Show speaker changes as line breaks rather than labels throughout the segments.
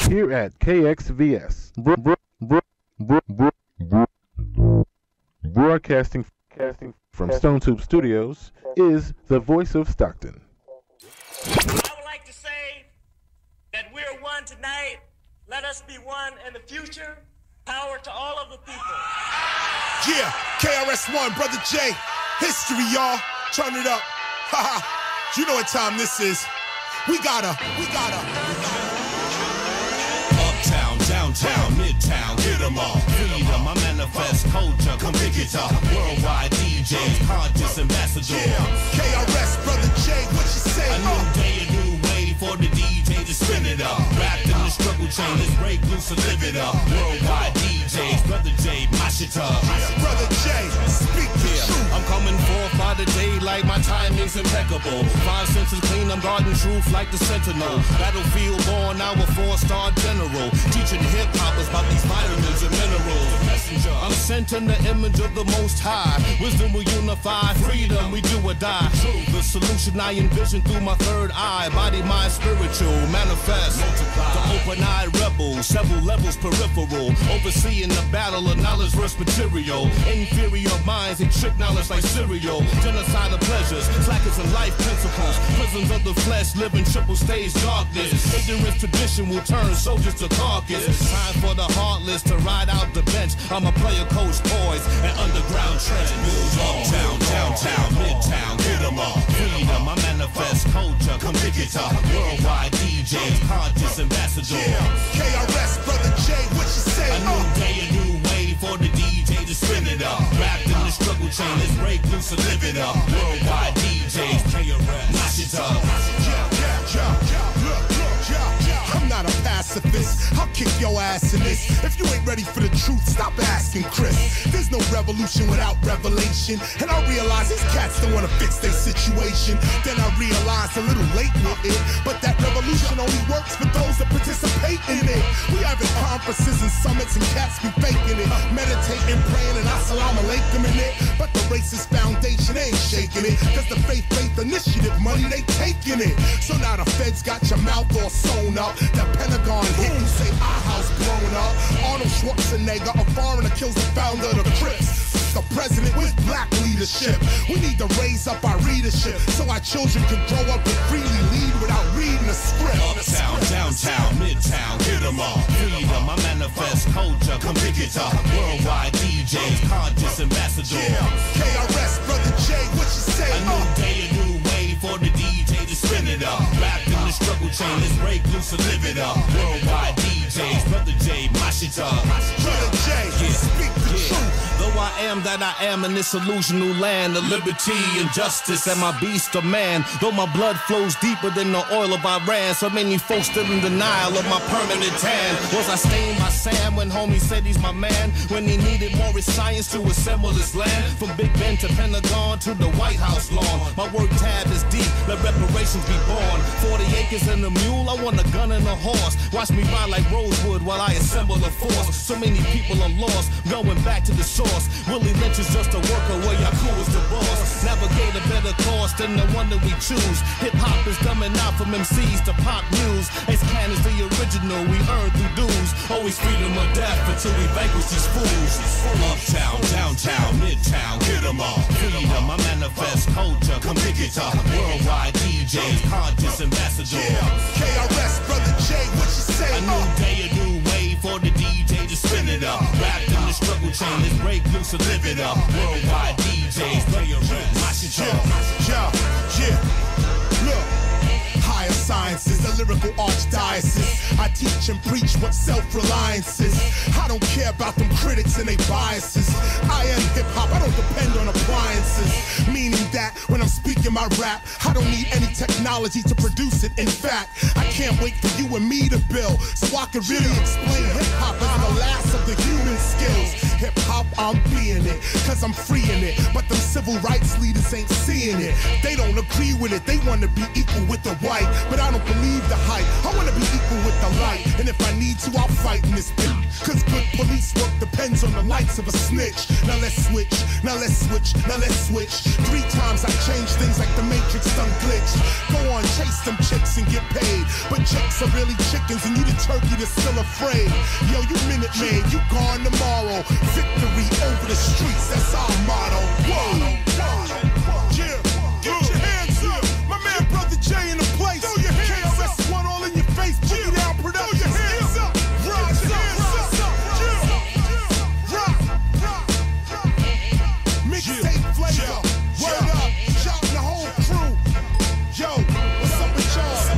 here at KXVS, broadcasting from Stone Tube Studios, is the voice of Stockton.
I would like to say that we're one tonight. Let us be one in the future. Power to all of the people.
Yeah, KRS-One, Brother J. History, y'all. Turn it up. Haha. You know what time this is. We gotta. Uptown, downtown, midtown, get them all. Freedom, I manifest culture, come pick it up. Worldwide DJs, conscious ambassador. Yeah, KRS, Brother J, what you say? A new day, a new way for the DJ to spin it up. Wrapped in the struggle chain, let's break loose and live it up. Worldwide DJs, Brother J, mash it up. Brother J, speak the truth. I'm coming forth by the daylight, my timing's impeccable. 5 senses clean, I'm guarding truth like the sentinel. Battlefield born, now a 4-star general. Teaching hip-hoppers about these vitamins and minerals. Messenger, I'm sent in the image of the Most High. Wisdom will unify, freedom, we do or die. The solution I envision through my third eye. Body, mind, spiritual, manifest. The open-eyed rebel, several levels peripheral. Overseeing the battle of knowledge versus material. Inferior minds, they trick knowledge like cereal. Genocide of pleasures, slackers and life principles. Prisons of the flesh, live in triple stage darkness. Ignorance tradition will turn soldiers to carcass. Time for the heartless to ride out the bench. I'm a player coach, boys, and underground trench. Uptown, downtown, midtown, get them all. Freedom, I manifest culture, come pick it up. Worldwide DJs, conscious ambassador. Yeah, KRS, Brother J, what you say? A new day, a new way for the DJ to spin it up. Wrapped in the struggle chain, let's break loose and live it up. Worldwide DJs, KRS, mash it up. I'm not a pacifist, I'll kick your ass in this. If you ain't ready for the truth, stop asking Chris. There's no revolution without revelation. And I realize these cats don't wanna fix their situation. Then I realized a little late with it, but that revolution only works for those that participate in it. We having conferences and summits and cats be faking it. Meditating, praying and assalamu alaikum in it. But the racist foundation ain't shaking it. Cause the faith initiative money, they taking it. So now the feds got your mouth all sewn up. The Pentagon hit you say our house blown up. Arnold Schwarzenegger, a foreigner, kills the founder of the Crips. The president with black leadership. We need to raise up our readership so our children can grow up and freely lead without reading a script. Uptown, downtown, midtown, get them all. Freedom, I manifest culture, come pick it up. Worldwide DJs, conscious ambassador. Yeah, KRS, Brother J, what you say? A new day, a new way for the DJ to spin it up. Wrapped in the struggle chain, let's break loose and live it up. Worldwide DJs, Brother J, mash it up. Brother J, speak the truth. Though I am that I am in this illusional land of liberty and justice, and my beast a man. Though my blood flows deeper than the oil of Iran, so many folks still in denial of my permanent tan. Was I stained by Sam when homie said he's my man? When he needed more science to assemble his land? From Big Ben to Pentagon to the White House lawn. My work tab is deep, let reparations be born. 40 acres and a mule, I want a gun and a horse. Watch me ride like Rosewood while I assemble a force. So many people are lost, going back to the source. Willie Lynch is just a worker where Yaku is the boss. Navigate a better course than the one that we choose. Hip-hop is coming out from MCs to pop news. X-Clan is the original, we earn through dues. Always freedom or death until we vanquish these fools. Uptown, downtown, midtown, get them all. Freedom, I manifest culture, come pick it up. Worldwide DJs, conscious ambassador. Yeah, KRS, Brother J, what you say? A new day, a new way for the DJ to spin it up. Wrapped in the struggle chain, let's break loose and live it up. Worldwide DJs, mash it up. Yeah, look. Higher sciences, a lyrical archdiocese. I teach and preach what self-reliance is. I don't care about them critics and they biases. I am hip-hop, I don't depend on appliances. Meaning that when I'm speaking my rap, I don't need any technology to produce it. In fact, I can't wait for you and me to build, so I can really explain hip-hop as the last of the human skills. Hip-hop, I'm being it, cause I'm freeing it. But them civil rights leaders ain't seeing it. They don't agree with it, they wanna be equal with the white. But I don't believe the hype, I wanna be equal with the light. And if I need to, I'll fight in this bitch. Cause good police work depends on the lights of a snitch. Now let's switch, now let's switch, now let's switch. 3 times I changed things like the Matrix. matrix done glitched. Go on, chase them chicks and get paid. But chicks are really chickens and you the turkey that's still afraid. Yo, you Minute Man, you gone tomorrow. Victory over the streets, that's our motto. Whoa. Yeah, get your hands up. My man, Brother J in the place. Throw your hands up. KXVS all in your face. Boogie down production. Throw your hands up. Rise your hands up. Rock. Mixtape flavor. Word up. Shouting the whole crew. Yo, what's up with y'all?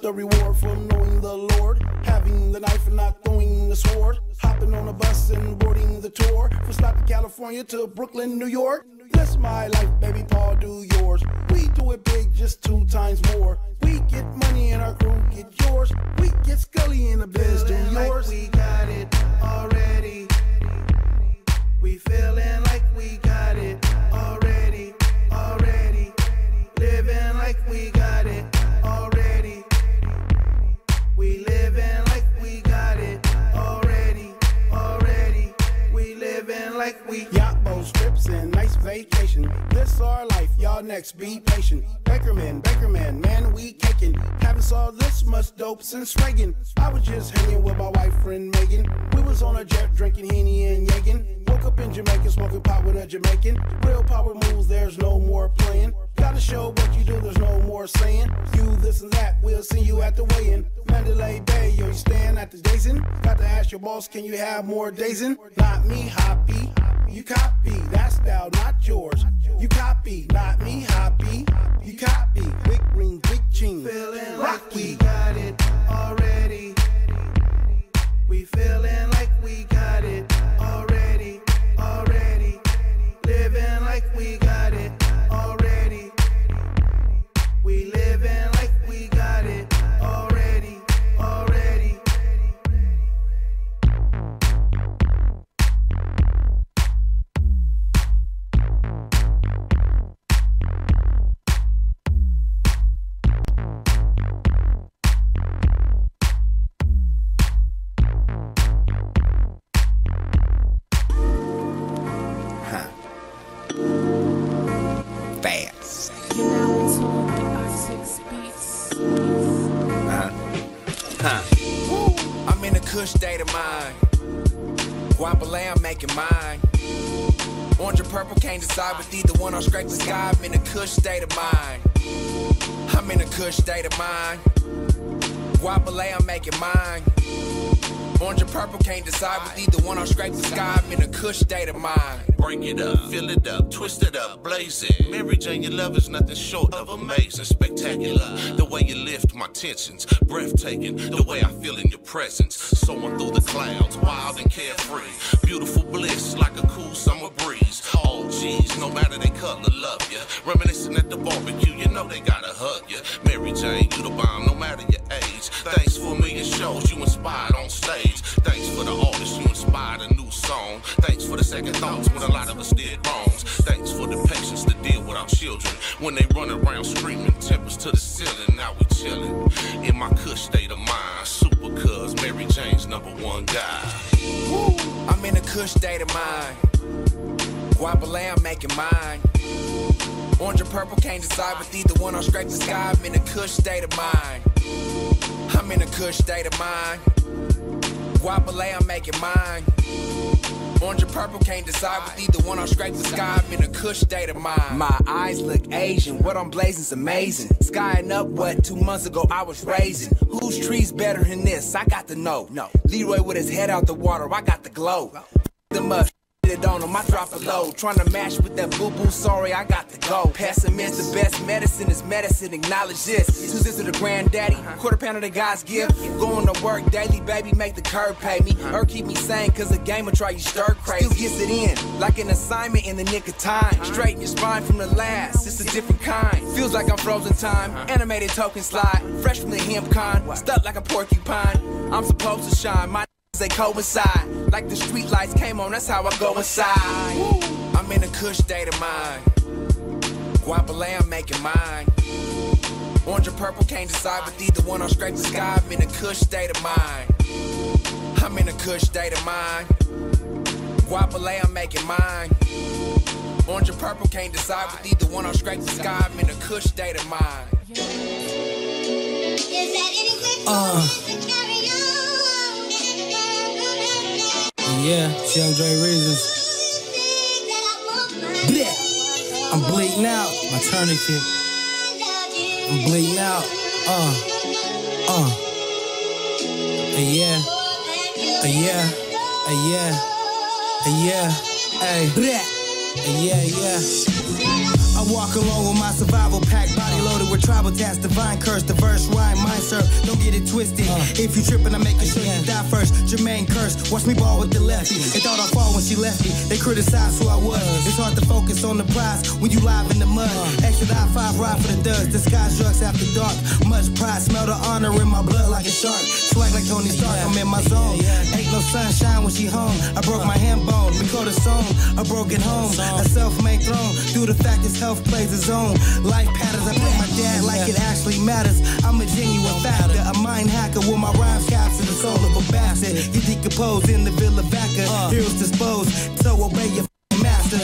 The reward for knowing the Lord, having the knife and not throwing the sword, hopping on a bus and boarding the tour, from Stockton, California to Brooklyn, New York. This my life, baby, Paul, do yours. We do it big, just 2 times more. We get money and our crew get yours. We get Scully in the biz, do yours. Like we got it already. We feeling like we got it already. Living like we got it already. We living like we got it already. We living like we yacht boat trips and nice vacation. This our life, y'all next be patient. Bakerman, man, we caking. Haven't saw this much dope since Reagan. I was just hanging with my wife friend Megan. We was on a jet drinking Henny and Yagan. Woke up in Jamaica smoking pot with a Jamaican. Real power moves, there's no more playing. Gotta show what you do, there's no more saying. You this and that, we'll see you at the weigh-in. Mandalay Bay, yo, you stand at the Dazin'. Got to ask your boss, can you have more Dazin'? Not me, Hoppy. You copy, that style, not yours. You copy, not me, Hoppy. You copy, big ring, big ching. Feeling like we got it already. We feeling like we got it already. Living like we got it already. We living like we got it already.
I'm in a kush state of mind. Guapale, I'm making mine. Orange or purple, can't decide with either one. I'll scrape the sky. I'm in a kush state of mind. I'm in a kush state of mind. Guapale, I'm making mine. Orange or purple, can't decide with either one. I'll scrape the sky. I'm in a kush state of mind.
Break it up, fill it up, twist it up, blaze it. Mary Jane, your love is nothing short of amazing, spectacular. The way you lift my tensions, breathtaking. The way I feel in your presence, soaring through the clouds, wild and carefree. Beautiful bliss, like a cool summer breeze. Oh geez, no matter they color, love ya. Reminiscing at the barbecue, you know they gotta hug ya. Mary Jane, you the bomb, no matter your age. Thanks for a million shows you inspired on stage. Thanks for the artists you inspired a new song. Thanks for the second thoughts when a lot of us did wrongs. Thanks for the patience to deal with our children when they run around screaming, tempers to the ceiling. Now we chillin' in my kush state of mind. Super cuz Mary Jane's #1 guy.
Woo. I'm in a kush state of mind. Guapale, I'm making mine. Orange or purple, can't decide with either one. I'll scrape the sky. I'm in a kush state of mind. I'm in a kush state of mind. Guapole, I'm making mine. Orange or purple, can't decide with either one. I'll scrape the sky, I'm in a cush state of mind. My eyes look Asian, what I'm blazing's amazing. Skying up what 2 months ago I was raising. Whose tree's better than this? I got to know. No. Leroy with his head out the water, I got the glow. Them up. It on him, I drop a load. Trying to match with that boo-boo, sorry, I got to go. Pessimist, the best medicine is medicine, acknowledge this. 2 cents to the granddaddy, quarter pound of the God's gift. Going to work daily, baby, make the curb pay me. Or keep me sane, cause the game will try you stir crazy. Still gets it in, like an assignment in the nick of time. Straighten your spine from the last, it's a different kind. Feels like I'm frozen time, animated token slide. Fresh from the hemp con, stuck like a porcupine. I'm supposed to shine, my they coincide. Like the street lights came on, that's how I go inside. I'm in a cush state of mind. Guapole, I'm making mine. Orange or purple, can't decide with either one. I'll scrape the sky, I'm in a cush state of mind. I'm in a cush state of mind. Guapole, I'm making mine. Orange or purple, can't decide with either one. I'll scrape the sky, I'm in a cush state of mind.
Is that anything to carry on?
Yeah, Young Dre Reasons. Yeah. I'm bleeding out, my tourniquet. I'm bleeding out, yeah, yeah. I walk along with my survival pack, body loaded with tribal tats, divine curse, the verse rhyme, mind serve, don't get it twisted. If you trippin', I'm making sure you die first. Jermaine curse, watch me ball with the lefty. They thought I'd fall when she left me, they criticized who I was. It's hard to focus on the prize when you live in the mud. Exit I-5 ride for the duds, disguise drugs after dark. Much pride, smell the honor in my blood like a shark. Swag like Tony Stark, I'm in my zone. Ain't no sunshine when she home. I broke my hand bone, record a song, a broken home, a self-made throne. Through the fact this health plays its own life patterns. I play my dad like it actually matters. I'm a genuine factor, a mind hacker with my rhymes capture the soul of a bastard. You decompose in the Villa Vaca, heroes disposed, so obey your master.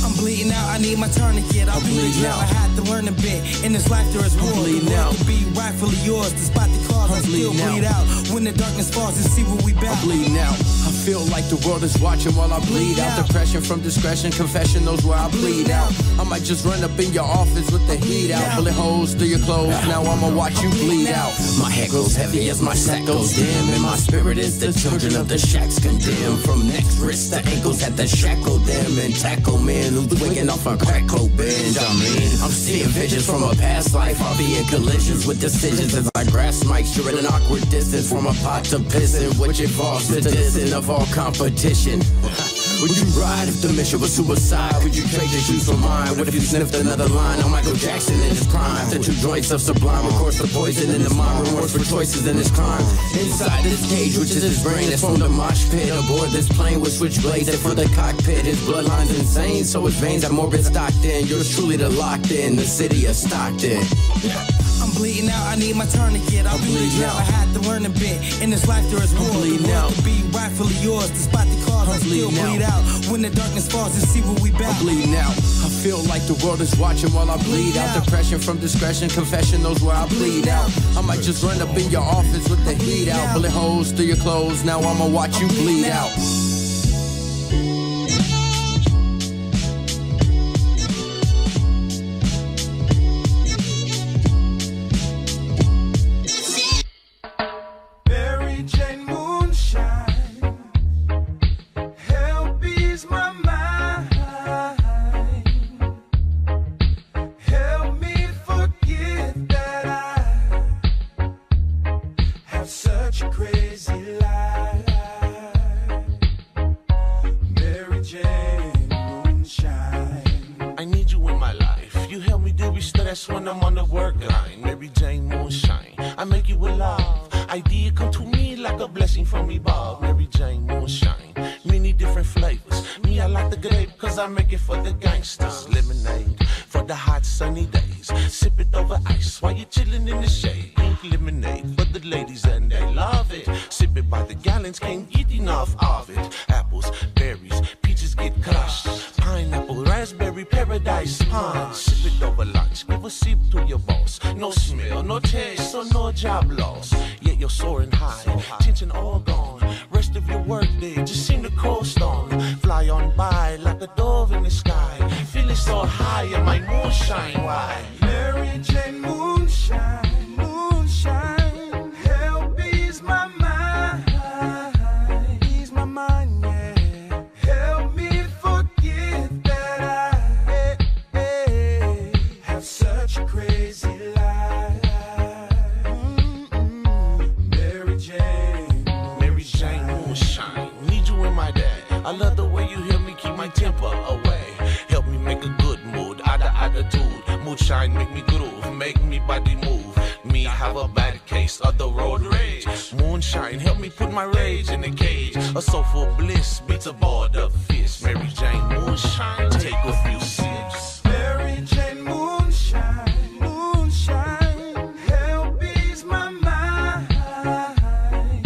I'm bleeding out, I need my tourniquet. I'll bleed now. I had to learn a bit. In this life there is war. The world to be rightfully yours. Despite the cause, I still bleed out. When the darkness falls and see what we bout.
I'm bleeding out. I feel like the world is watching while I bleed out. Depression from discretion, confession knows where I bleed out. I might just run up in your office with the heat out. Bullet holes through your clothes, now I'ma watch you bleed out. My head grows heavy as my sack goes dim, and my spirit is the children of the shacks condemned. From next wrist to ankles had to shackle them and tackle men who's wigging off a crack coat binge. I'm seeing visions from a past life. I'll be in collisions with decisions as I grasp mics. You're at an awkward distance from a pot to pissin', which involves the distance of all competition. Would you ride if the mission was suicide? Would you trade your shoes for mine? What if you sniffed another line on Michael Jackson in his prime? The 2 joints of sublime, of course the poison in the mind, remorse for choices in his crime. Inside this cage, which is his brain, is from the mosh pit. Aboard this plane with switchblades and for the cockpit. His bloodline's insane, so his veins are morbid Stockton. Yours truly the locked in, the city of Stockton.
I'm bleeding out, I need my tourniquet. I'll bleed now. I had to learn a bit. In this life there is war. The world to be rightfully yours. Despite the cause, I still bleed out. When the darkness falls and see what we bout.
I'm bleeding out. I feel like the world is watching while I bleed out. Depression from discretion, confession knows where I bleed out. I might just run up in your office with the heat out. Bullet holes through your clothes, now I'ma watch you bleed out.
most of your workday just seem to coast on. Fly on by like a dove in the sky. Feeling so high and my moonshine. Why?
Mary Jane Moonshine, moonshine, help ease my mind. Ease my mind, yeah. Help me forget that I have such a crazy life. Mary Jane,
Mary Jane Moonshine, need you in my day. I love the way you help me keep my temper away. Help me make a good mood, attitude. Moonshine make me groove, make me body move. Me have a bad case of the road rage. Moonshine help me put my rage in a cage. A soulful bliss beats a border fist. Mary Jane Moonshine, take a few sips.
Mary Jane Moonshine, moonshine, help ease my mind.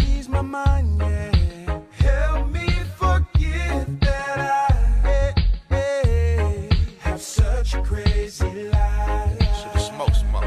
Ease my mind, yeah. Help me forget that I have such a crazy life.
Shoulda smoked some more.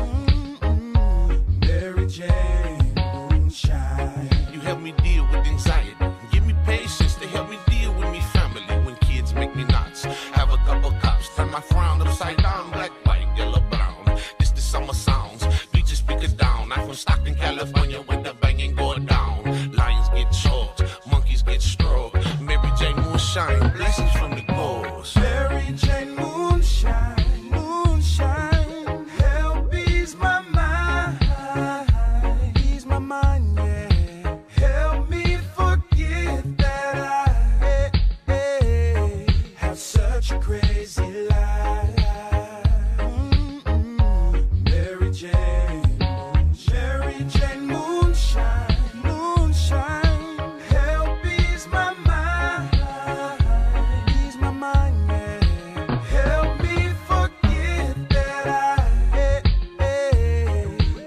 Mary Jane Moonshine.
You help me deal with anxiety. Give me patience to help me deal with me family. When kids make me nuts, have a couple cups, turn my frown upside down. Black, white, yellow, brown. This the summer sounds. Beat your speaker down. I'm from Stockton, California, where the banging go down. Lions get choked, monkeys get stroked. Mary Jane Moonshine, blessings from the ghost.
Mary Jane Moonshine, moonshine, help ease my mind. Ease my mind, yeah. Help me forget that I have such a crazy life. Mary Jane, Mary Jane Moonshine, moonshine, help ease my mind. Ease my mind, yeah. Help me forget that I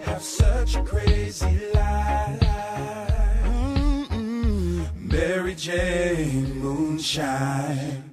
have such a crazy life. Mary Jane Moonshine.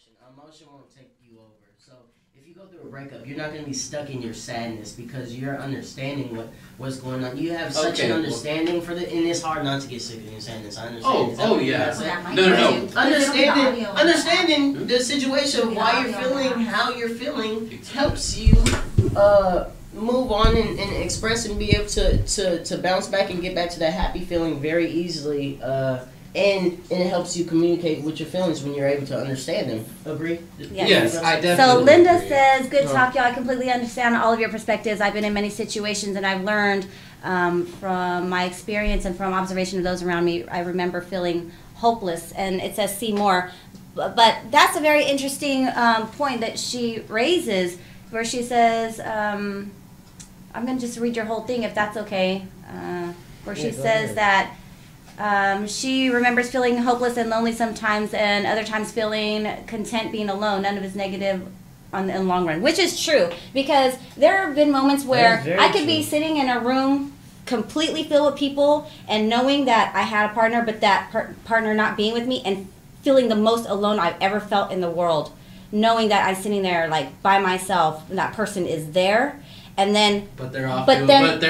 emotion. Emotion won't take you over. So if you go through a breakup, you're not going to be stuck in your sadness because you're understanding what's going on. You have such an understanding for the, and it's hard not to get sick of your sadness. I understand.
Yeah. No.
Understanding the situation, why you're feeling, how you're feeling, helps you move on and express and be able to bounce back and get back to that happy feeling very easily. And it helps you communicate with your feelings when you're able to understand them. Agree?
Yes,
I definitely
So Linda
agree.
says, good talk, y'all. I completely understand all of your perspectives. I've been in many situations and I've learned from my experience and from observation of those around me. I remember feeling hopeless. And it says, see more. But that's a very interesting point that she raises where she says, I'm going to just read your whole thing if that's okay. Where she says that she remembers feeling hopeless and lonely sometimes, and other times feeling content being alone. None of it's negative in the long run, which is true because there have been moments where I could be sitting in a room completely filled with people and knowing that I had a partner, but that partner not being with me and feeling the most alone I've ever felt in the world, knowing that I'm sitting there like by myself and that person is there. And then,
but they're off
doing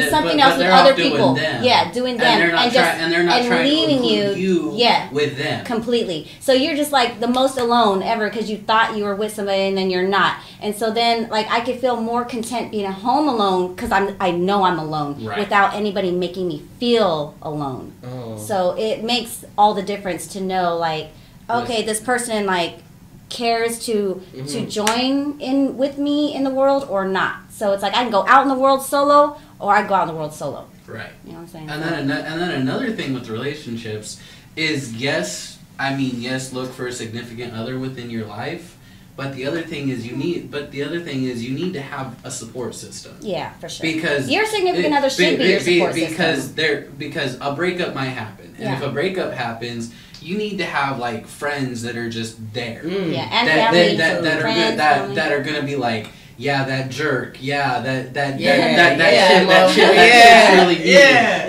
something else with other people. Yeah, doing them,
and they're not trying
leaving
to include you with them
completely. So you're just like the most alone ever because you thought you were with somebody and then you're not. And so then, like, I could feel more content being at home alone because I know I'm alone without anybody making me feel alone. Oh. So it makes all the difference to know, like, okay, this person like cares to join in with me in the world or not. So it's like I can go out in the world solo or I go out in the world solo.
Right.
You know what I'm saying?
And then another thing with relationships is yes, look for a significant other within your life, but the other thing is you need to have a support system.
Yeah, for sure.
Because
your significant other should be your support system.
Because a breakup might happen. And if a breakup happens, you need to have like friends that are just there.
Yeah, and family
that are gonna be like, yeah, that jerk, yeah, that shit's really you.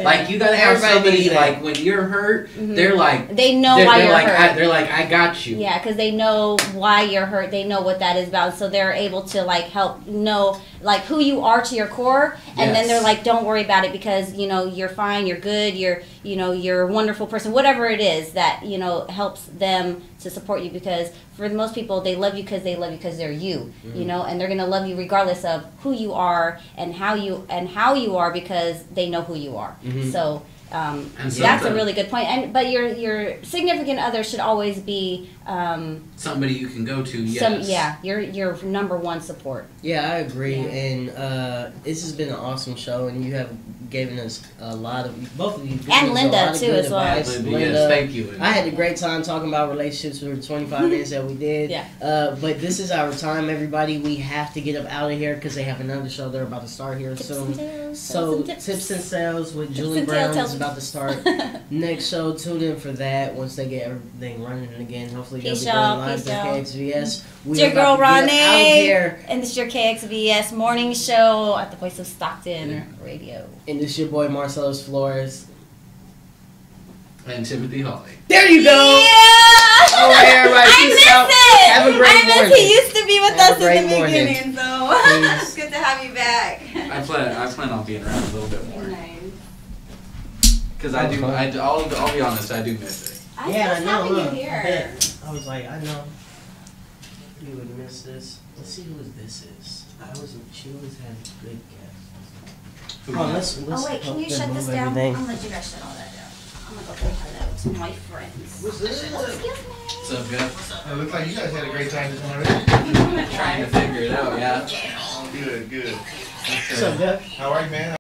Like you gotta have somebody like when you're hurt, they're like
they know why you're hurt.
They're like, I got you.
Yeah, because they know why you're hurt. They know what that is about, so they're able to like help know like who you are to your core, and then they're like, don't worry about it because you know you're fine, you're good, you're a wonderful person, whatever it is that helps them to support you because for most people they love you because they're you, and they're gonna love you regardless of who you are and how you are because they know who you are. So that's a really good point. But your significant other should always be
somebody you can go to. Yes.
Your number one support.
Yeah, I agree. Yeah. And this has been an awesome show, and you have given us a lot of both of you.
And Linda too as well.
Linda,
yes, thank you.
I had a great time talking about relationships for the 25 minutes that we did.
Yeah.
But this is our time, everybody. We have to get up out of here because they have another show they're about to start here soon. So Tips and Sales with Julie Brown is about to start. Next show, tune in for that once they get everything running again. Hopefully they'll be going live to KXVS.
It's your girl RawNe, and this is your KXVS morning show at the voice of Stockton Radio.
And this is your boy Marcelis Flores.
And Timothy Hawley.
There you go!
Yeah!
Oh, everybody, peace out.
It!
Have a great morning.
He used to be with us in the
morning.
beginning, so it's good to have you back.
I plan on being around a little bit more.
Nice.
Because I'll be honest, I do miss it.
I know.
Look, here.
I was like, I know you would miss this. Let's see who this is. She always had good guests. Let's
wait, can you shut this down? I'm gonna let you guys shut all that down. I'm gonna go say hello to my friends.
What's this? What's up, guys?
It looks like you guys had a great time this morning.
Trying to figure it out, yeah.
Good.
What's up, Jeff?
How are you, man?